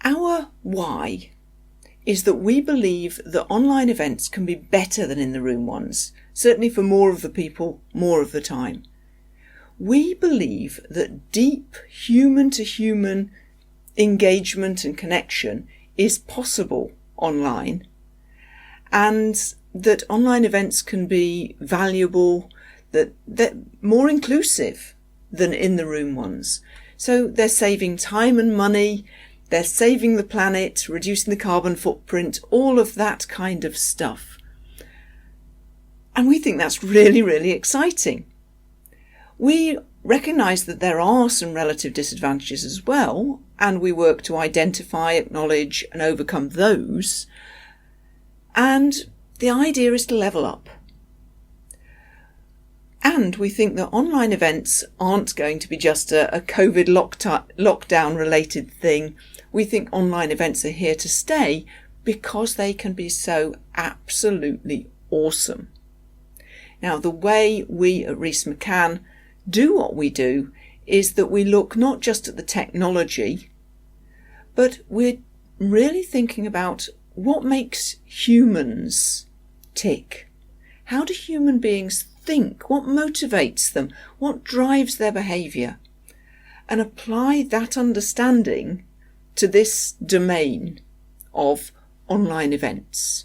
Our why is that we believe that online events can be better than in the room ones, certainly for more of the people, more of the time. We believe that deep human-to-human engagement and connection is possible online, and that online events can be valuable, that they're more inclusive than in the room ones. So they're saving time and money, they're saving the planet, reducing the carbon footprint, all of that kind of stuff. And we think that's really, really exciting. We recognise that there are some relative disadvantages as well, and we work to identify, acknowledge and overcome those. And the idea is to level up. And we think that online events aren't going to be just a COVID lockdown related thing. We think online events are here to stay because they can be so absolutely awesome. Now, the way we at Rees McCann do what we do is that we look not just at the technology, but we're really thinking about what makes humans tick. How do human beings think? What motivates them? What drives their behaviour? And apply that understanding to this domain of online events.